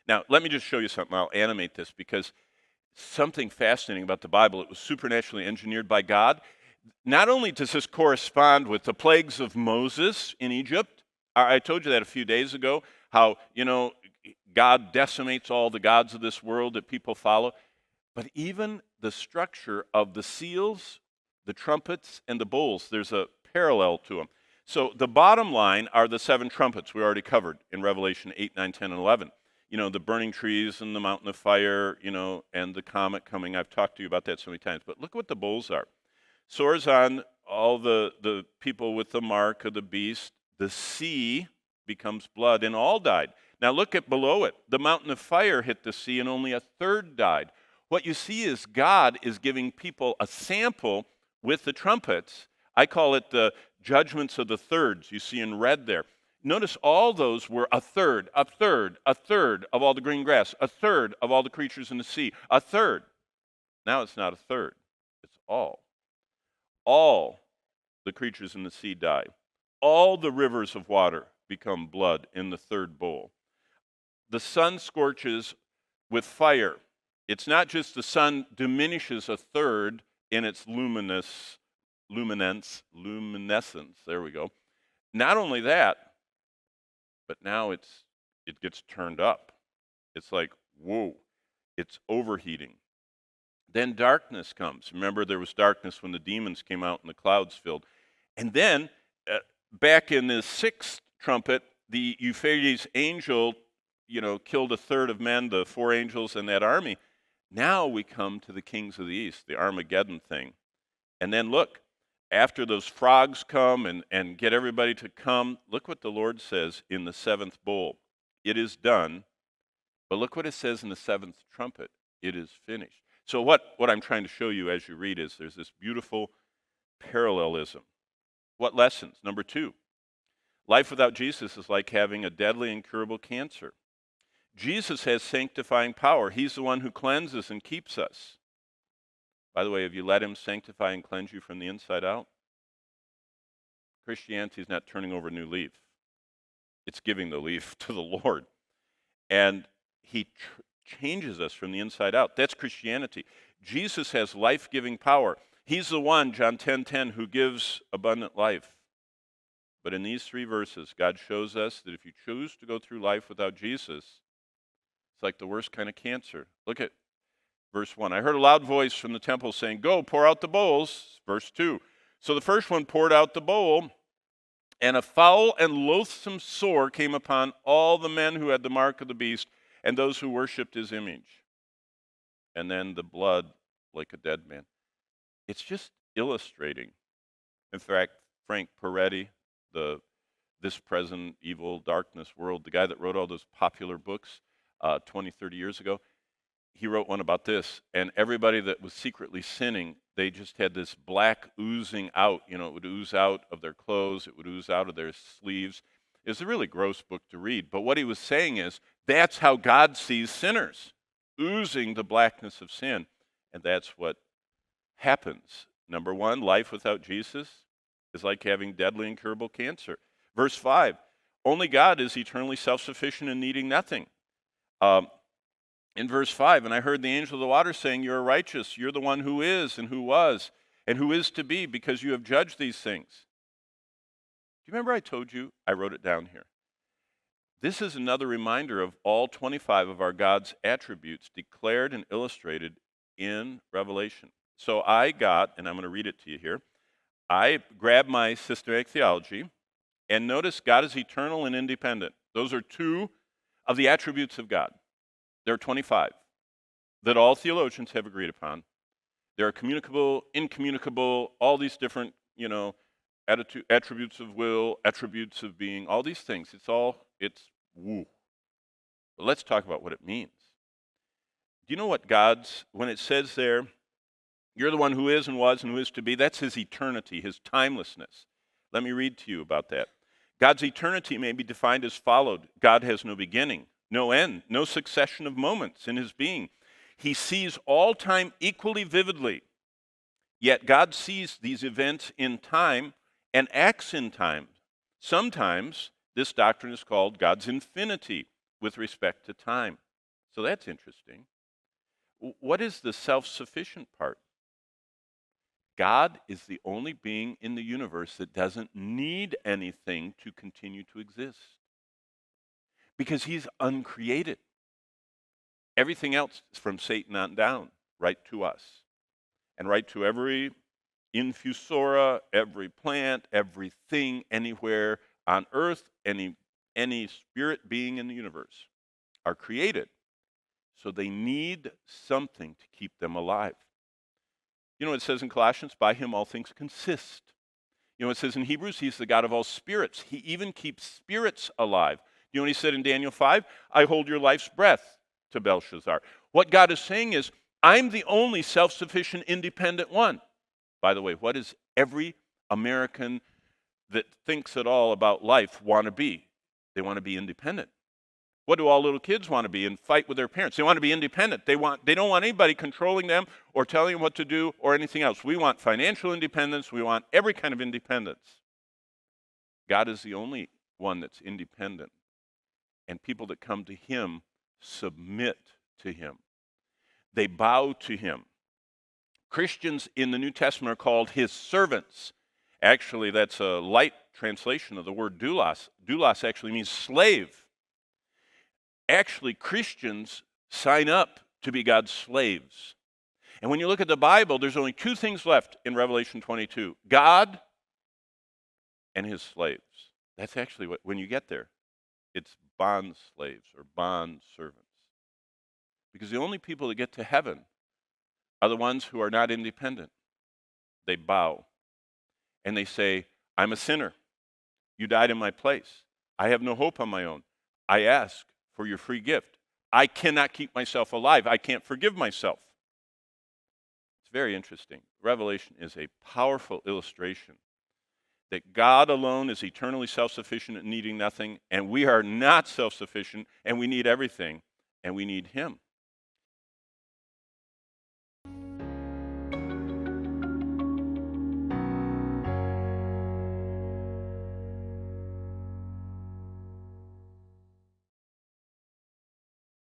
Now, let me just show you something. I'll animate this because something fascinating about the Bible. It was supernaturally engineered by God. Not only does this correspond with the plagues of Moses in Egypt, I told you that a few days ago, how, God decimates all the gods of this world that people follow, but even the structure of the seals, the trumpets, and the bowls, there's a parallel to them. So the bottom line are the 7 trumpets we already covered in Revelation 8, 9, 10, and 11. The burning trees and the mountain of fire, and the comet coming. I've talked to you about that so many times. But look what the bowls are. Sores on all the people with the mark of the beast. The sea becomes blood, and all died. Now look at below it. The mountain of fire hit the sea, and only a third died. What you see is God is giving people a sample with the trumpets. I call it the judgments of the thirds. You see in red there. Notice all those were a third, a third, a third of all the green grass, a third of all the creatures in the sea, a third. Now it's not a third, it's all. All the creatures in the sea die. All the rivers of water become blood in the third bowl. The sun scorches with fire. It's not just the sun diminishes a third in its luminescence. There we go. Not only that, but now it gets turned up. It's like, whoa, it's overheating. Then darkness comes. Remember, there was darkness when the demons came out and the clouds filled. And then, back in the 6th trumpet, the Euphrates angel, killed a third of men, the 4 angels and that army. Now we come to the kings of the east, the Armageddon thing. And then look, after those frogs come and get everybody to come, look what the Lord says in the 7th bowl. It is done. But look what it says in the 7th trumpet. It is finished. So what I'm trying to show you as you read is there's this beautiful parallelism. What lessons? Number 2, life without Jesus is like having a deadly incurable cancer. Jesus has sanctifying power. He's the one who cleanses and keeps us. By the way, have you let him sanctify and cleanse you from the inside out? Christianity is not turning over a new leaf. It's giving the leaf to the Lord. And he changes us from the inside out. That's Christianity. Jesus has life-giving power. He's the one, John 10:10, who gives abundant life. But in these 3 verses, God shows us that if you choose to go through life without Jesus, it's like the worst kind of cancer. Look at Verse 1, I heard a loud voice from the temple saying, go, pour out the bowls. Verse 2, so the first one poured out the bowl, and a foul and loathsome sore came upon all the men who had the mark of the beast and those who worshipped his image. And then the blood like a dead man. It's just illustrating. In fact, Frank Peretti, This Present Evil Darkness World, the guy that wrote all those popular books 20, 30 years ago, he wrote one about this, and everybody that was secretly sinning, they just had this black oozing out. It would ooze out of their clothes. It would ooze out of their sleeves. It was a really gross book to read. But what he was saying is, that's how God sees sinners, oozing the blackness of sin. And that's what happens. Number 1, life without Jesus is like having deadly incurable cancer. Verse 5, only God is eternally self-sufficient and needing nothing. In verse 5, and I heard the angel of the water saying, you are righteous, you're the one who is and who was and who is to be, because you have judged these things. Do you remember I told you? I wrote it down here. This is another reminder of all 25 of our God's attributes declared and illustrated in Revelation. So I got, and I'm going to read it to you here, I grabbed my systematic theology, and notice God is eternal and independent. Those are 2 of the attributes of God. There are 25 that all theologians have agreed upon. There are communicable, incommunicable, all these different, attributes of will, attributes of being, all these things. It's woo. But let's talk about what it means. Do you know what when it says there, you're the one who is and was and who is to be, that's his eternity, his timelessness. Let me read to you about that. God's eternity may be defined as followed. God has no beginning, no end, no succession of moments in his being. He sees all time equally vividly. Yet God sees these events in time and acts in time. Sometimes this doctrine is called God's infinity with respect to time. So that's interesting. What is the self-sufficient part? God is the only being in the universe that doesn't need anything to continue to exist because he's uncreated. Everything else is from Satan on down, right to us, and right to every infusora, every plant, everything, anywhere on earth, any spirit being in the universe are created. So they need something to keep them alive. You know what it says in Colossians? By him all things consist. You know what it says in Hebrews? He's the God of all spirits. He even keeps spirits alive. You know what he said in Daniel 5? I hold your life's breath to Belshazzar. What God is saying is, I'm the only self-sufficient, independent one. By the way, what does every American that thinks at all about life want to be? They want to be independent. What do all little kids want to be and fight with their parents? They want to be independent. They don't want anybody controlling them or telling them what to do or anything else. We want financial independence. We want every kind of independence. God is the only one that's independent. And people that come to him submit to him. They bow to him. Christians in the New Testament are called his servants. Actually, that's a light translation of the word doulos. Doulos actually means slave. Actually, Christians sign up to be God's slaves. And when you look at the Bible, there's only two things left in Revelation 22, God and his slaves. That's actually what, when you get there, it's bond slaves or bond servants. Because the only people that get to heaven are the ones who are not independent. They bow and they say, I'm a sinner. You died in my place. I have no hope on my own. I ask for your free gift. I cannot keep myself alive. I can't forgive myself. It's very interesting. Revelation is a powerful illustration that God alone is eternally self-sufficient and needing nothing, and we are not self-sufficient, and we need everything, and we need him.